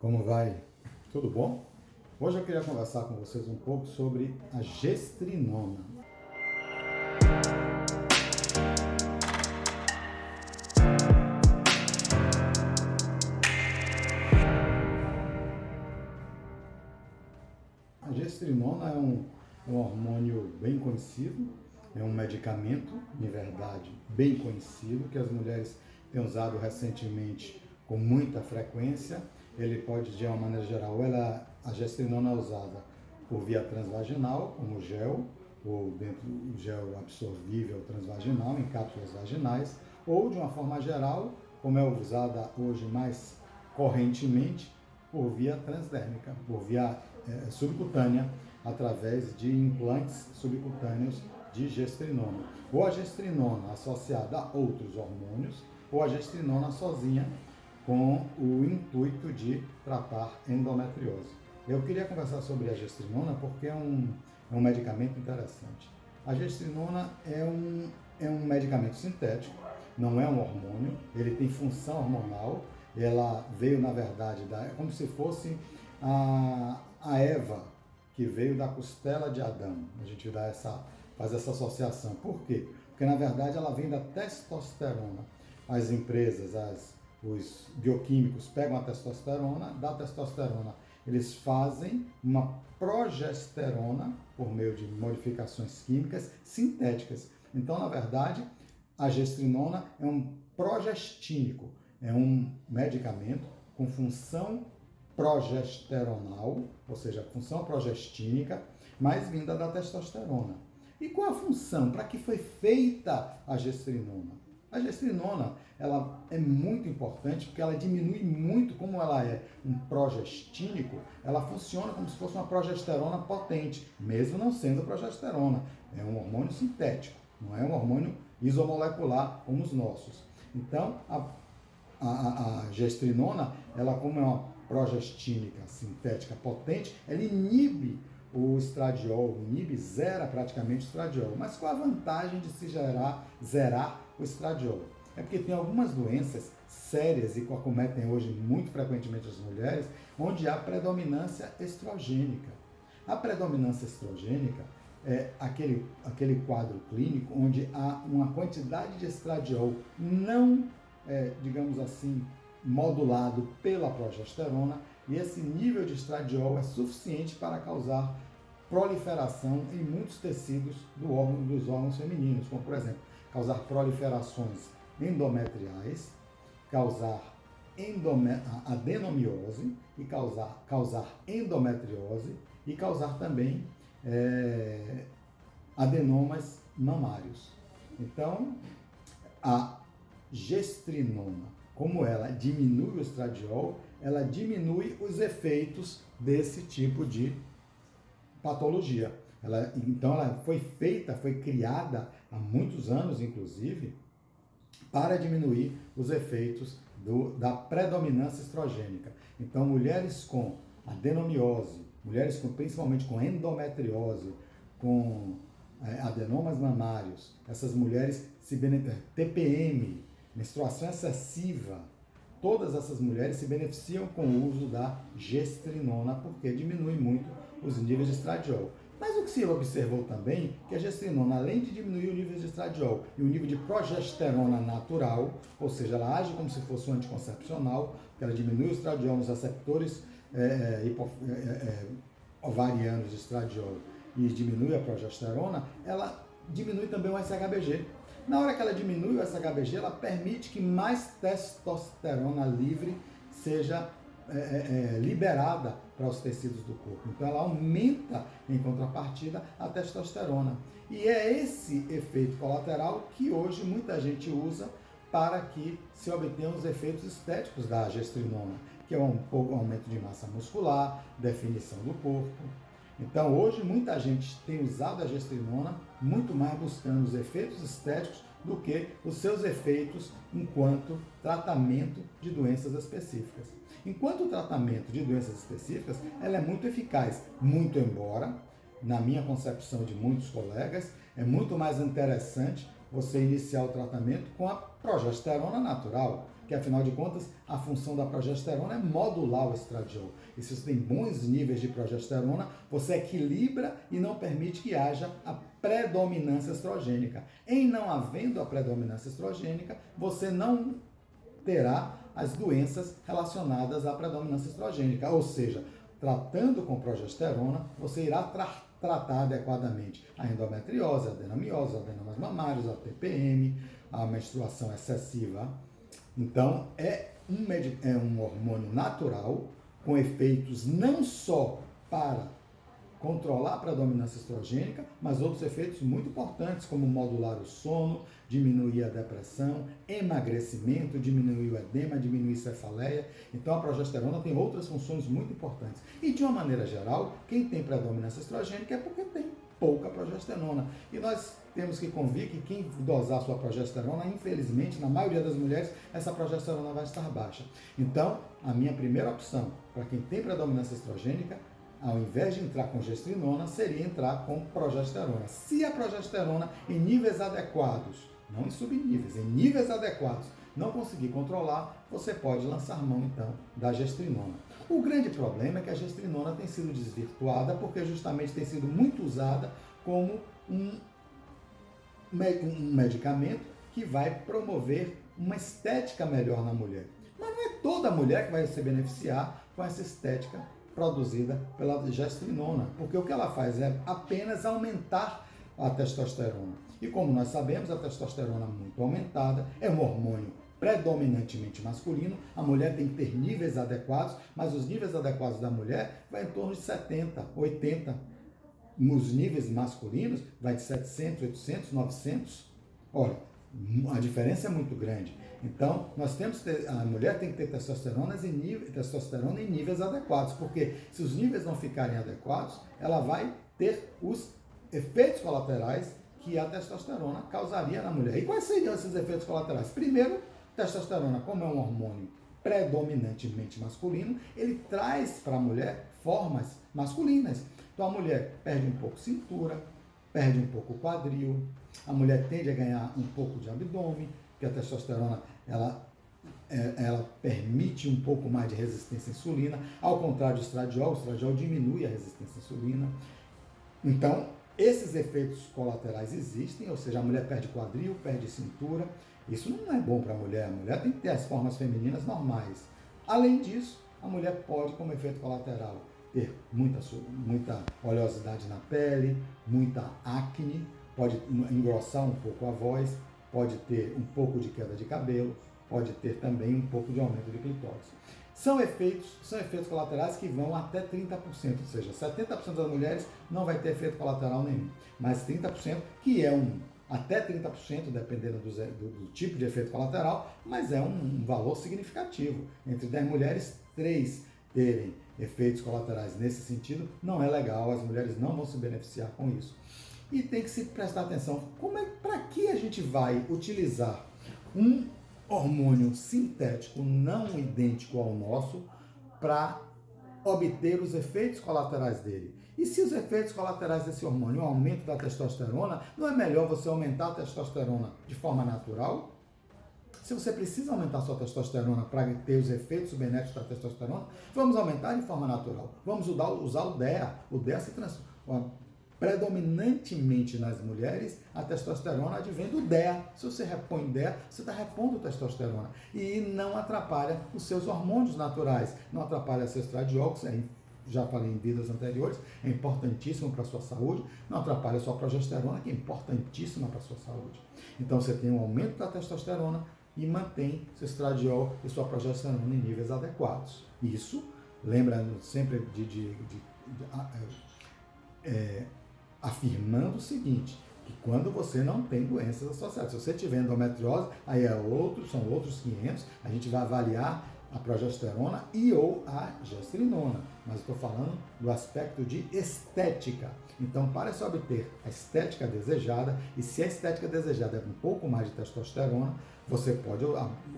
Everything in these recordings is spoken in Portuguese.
Como vai? Tudo bom? Hoje eu queria conversar com vocês um pouco sobre a gestrinona. A gestrinona é um hormônio bem conhecido, é um medicamento, em verdade, bem conhecido, que as mulheres têm usado recentemente com muita frequência. Ele pode, de uma maneira geral, a gestrinona é usada por via transvaginal, como gel, ou dentro do gel absorvível transvaginal, em cápsulas vaginais, ou de uma forma geral, como é usada hoje mais correntemente, por via transdérmica, por via subcutânea, através de implantes subcutâneos de gestrinona. Ou a gestrinona associada a outros hormônios, ou a gestrinona sozinha, com o intuito de tratar endometriose. Eu queria conversar sobre a gestrinona porque é um medicamento interessante. A gestrinona é um medicamento sintético, não é um hormônio, ele tem função hormonal, ela veio, na verdade, é como se fosse a Eva, que veio da costela de Adão. A gente faz essa associação. Por quê? Porque, na verdade, ela vem da testosterona. As empresas, os bioquímicos pegam a testosterona, da testosterona eles fazem uma progesterona por meio de modificações químicas sintéticas. Então, na verdade, a gestrinona é um progestínico, é um medicamento com função progesteronal, ou seja, função progestínica, mas vinda da testosterona. E qual a função? Para que foi feita a gestrinona? A gestrinona, ela é muito importante porque ela diminui muito, como ela é um progestínico, ela funciona como se fosse uma progesterona potente, mesmo não sendo progesterona. É um hormônio sintético, não é um hormônio isomolecular como os nossos. Então, a gestrinona, ela como é uma progestínica sintética potente, ela inibe o estradiol, zera praticamente o estradiol. Mas qual a vantagem de se zerar o estradiol? É porque tem algumas doenças sérias e que acometem hoje muito frequentemente as mulheres, onde há predominância estrogênica. A predominância estrogênica é aquele quadro clínico onde há uma quantidade de estradiol não, digamos assim, modulado pela progesterona, e esse nível de estradiol é suficiente para causar proliferação em muitos tecidos dos órgãos femininos, como, por exemplo, causar proliferações endometriais, causar adenomiose e causar endometriose e causar também adenomas mamários. Então, a gestrinona, como ela diminui o estradiol, ela diminui os efeitos desse tipo de patologia. Então ela foi criada há muitos anos, inclusive, para diminuir os efeitos da predominância estrogênica. Então, mulheres com adenomiose, principalmente com endometriose, com adenomas mamários, essas mulheres TPM, menstruação excessiva, todas essas mulheres se beneficiam com o uso da gestrinona, porque diminui muito os níveis de estradiol. Mas o que se observou também, que a gestrinona, além de diminuir o nível de estradiol e o nível de progesterona natural, ou seja, ela age como se fosse um anticoncepcional, porque ela diminui o estradiol nos receptores ovarianos de estradiol e diminui a progesterona, ela diminui também o SHBG. Na hora que ela diminui o SHBG, ela permite que mais testosterona livre seja liberada para os tecidos do corpo. Então ela aumenta, em contrapartida, a testosterona. E é esse efeito colateral que hoje muita gente usa para que se obtenham os efeitos estéticos da gestrinona, que é um aumento de massa muscular, definição do corpo. Então, hoje, muita gente tem usado a gestrinona muito mais buscando os efeitos estéticos do que os seus efeitos enquanto tratamento de doenças específicas. Enquanto o tratamento de doenças específicas, ela é muito eficaz, muito embora, na minha concepção de muitos colegas, é muito mais interessante você iniciar o tratamento com a progesterona natural, que afinal de contas a função da progesterona é modular o estradiol. E se você tem bons níveis de progesterona, você equilibra e não permite que haja a predominância estrogênica. Em não havendo a predominância estrogênica, você não terá as doenças relacionadas à predominância estrogênica, ou seja, tratando com progesterona, você irá tratar adequadamente a endometriose, a adenomiose, adenomas mamários, a TPM, a menstruação excessiva. Então, é um hormônio natural com efeitos não só para controlar a predominância estrogênica, mas outros efeitos muito importantes, como modular o sono, diminuir a depressão, emagrecimento, diminuir o edema, diminuir a cefaleia. Então, a progesterona tem outras funções muito importantes. E, de uma maneira geral, quem tem predominância estrogênica é porque tem pouca progesterona. E nós temos que convir que quem dosar sua progesterona, infelizmente, na maioria das mulheres, essa progesterona vai estar baixa. Então, a minha primeira opção para quem tem predominância estrogênica, ao invés de entrar com gestrinona, seria entrar com progesterona. Se a progesterona em níveis adequados, não em subníveis, em níveis adequados, não conseguir controlar, você pode lançar mão, então, da gestrinona. O grande problema é que a gestrinona tem sido desvirtuada porque justamente tem sido muito usada como um medicamento que vai promover uma estética melhor na mulher. Mas não é toda mulher que vai se beneficiar com essa estética produzida pela gestrinona, porque o que ela faz é apenas aumentar a testosterona. E como nós sabemos, a testosterona muito aumentada é um hormônio predominantemente masculino. A mulher tem que ter níveis adequados, mas os níveis adequados da mulher vai em torno de 70, 80. Nos níveis masculinos vai de 700, 800, 900. Olha, a diferença é muito grande. Então, a mulher tem que ter testosterona em níveis adequados, porque se os níveis não ficarem adequados, ela vai ter os efeitos colaterais que a testosterona causaria na mulher. E quais seriam esses efeitos colaterais? Primeiro, testosterona, como é um hormônio predominantemente masculino, ele traz para a mulher formas masculinas. Então, a mulher perde um pouco cintura, perde um pouco o quadril, a mulher tende a ganhar um pouco de abdômen, porque a testosterona ela permite um pouco mais de resistência à insulina, ao contrário do estradiol, o estradiol diminui a resistência à insulina. Então, esses efeitos colaterais existem, ou seja, a mulher perde quadril, perde cintura. Isso não é bom para a mulher tem que ter as formas femininas normais. Além disso, a mulher pode, como efeito colateral, ter muita oleosidade na pele, muita acne, pode engrossar um pouco a voz, pode ter um pouco de queda de cabelo, pode ter também um pouco de aumento de clitóris. São efeitos colaterais que vão até 30%, ou seja, 70% das mulheres não vai ter efeito colateral nenhum, mas 30%, que é até 30%, dependendo do tipo de efeito colateral, mas é um valor significativo. Entre 10 mulheres, 3 terem efeitos colaterais nesse sentido, não é legal, as mulheres não vão se beneficiar com isso. E tem que se prestar atenção, para que a gente vai utilizar um hormônio sintético não idêntico ao nosso para obter os efeitos colaterais dele? E se os efeitos colaterais desse hormônio, o aumento da testosterona, não é melhor você aumentar a testosterona de forma natural? Se você precisa aumentar sua testosterona para ter os efeitos benéficos da testosterona, vamos aumentar de forma natural. Vamos usar o DEA. O DEA se transforma. Predominantemente nas mulheres, a testosterona advém do DEA. Se você repõe DEA, você está repondo testosterona. E não atrapalha os seus hormônios naturais. Não atrapalha seu estradiol, que já falei em vidas anteriores, é importantíssimo para a sua saúde. Não atrapalha a sua progesterona, que é importantíssima para a sua saúde. Então você tem um aumento da testosterona e mantém seu estradiol e sua progesterona em níveis adequados. Isso, lembra sempre afirmando o seguinte, que quando você não tem doenças associadas, se você tiver endometriose, aí são outros 500, a gente vai avaliar a progesterona e ou a gestrinona, mas eu estou falando do aspecto de estética. Então, para se obter a estética desejada, e se a estética desejada é um pouco mais de testosterona, você pode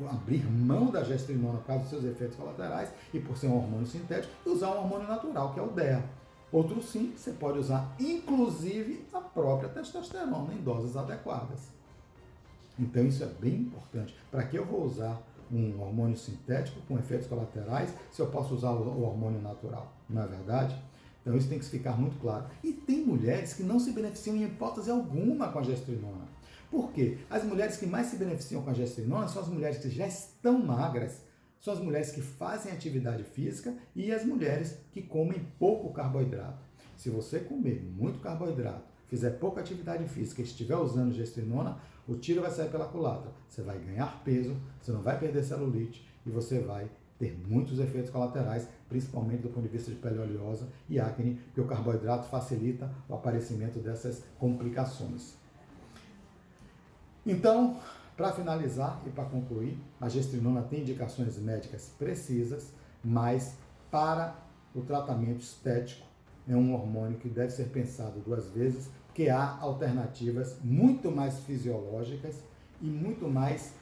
abrir mão da gestrinona por causa dos seus efeitos colaterais e por ser um hormônio sintético, e usar um hormônio natural, que é o DEA. Outro sim, você pode usar inclusive a própria testosterona em doses adequadas. Então isso é bem importante. Para que eu vou usar um hormônio sintético com efeitos colaterais se eu posso usar o hormônio natural? Não é verdade? Então isso tem que ficar muito claro. E tem mulheres que não se beneficiam em hipótese alguma com a gestrinona. Por quê? As mulheres que mais se beneficiam com a gestrinona são as mulheres que já estão magras, são as mulheres que fazem atividade física e as mulheres que comem pouco carboidrato. Se você comer muito carboidrato, fizer pouca atividade física e estiver usando gestrinona, o tiro vai sair pela culatra. Você vai ganhar peso, você não vai perder celulite e você vai ter muitos efeitos colaterais, principalmente do ponto de vista de pele oleosa e acne, porque o carboidrato facilita o aparecimento dessas complicações. Então, para finalizar e para concluir, a gestrinona tem indicações médicas precisas, mas para o tratamento estético é um hormônio que deve ser pensado 2 vezes, porque há alternativas muito mais fisiológicas e muito mais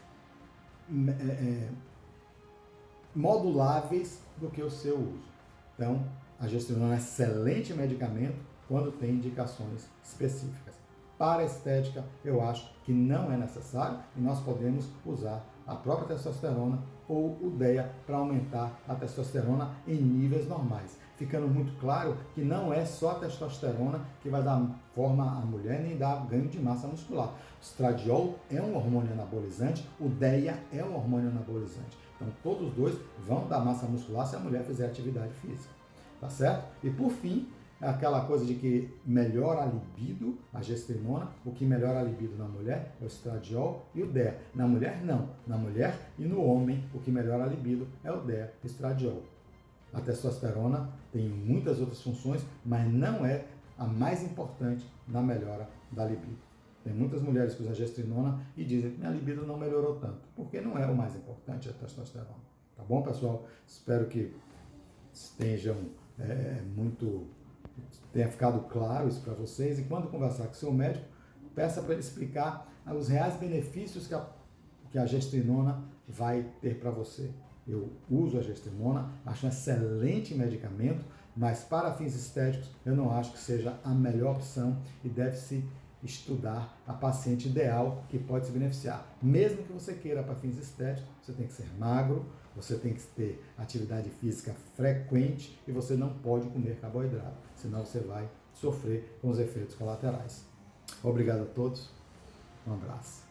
moduláveis do que o seu uso. Então, a gestrinona é um excelente medicamento quando tem indicações específicas. Para a estética, eu acho que não é necessário e nós podemos usar a própria testosterona ou o DEA para aumentar a testosterona em níveis normais. Ficando muito claro que não é só a testosterona que vai dar forma à mulher nem dar ganho de massa muscular. O estradiol é um hormônio anabolizante, o DEA é um hormônio anabolizante. Então, todos os dois vão dar massa muscular se a mulher fizer atividade física. Tá certo? E por fim, aquela coisa de que melhora a libido, a gestrinona, o que melhora a libido na mulher é o estradiol e o DEA. Na mulher, não. Na mulher e no homem, o que melhora a libido é o DEA e o estradiol. A testosterona tem muitas outras funções, mas não é a mais importante na melhora da libido. Tem muitas mulheres que usam gestrinona e dizem que minha libido não melhorou tanto, porque não é o mais importante a testosterona. Tá bom, pessoal? Espero que estejam tenha ficado claro isso para vocês. E quando conversar com seu médico, peça para ele explicar os reais benefícios que a gestrinona vai ter para você. Eu uso a gestrinona, acho um excelente medicamento, mas para fins estéticos eu não acho que seja a melhor opção e deve-se estudar a paciente ideal que pode se beneficiar. Mesmo que você queira para fins estéticos, você tem que ser magro, você tem que ter atividade física frequente e você não pode comer carboidrato, senão você vai sofrer com os efeitos colaterais. Obrigado a todos, um abraço.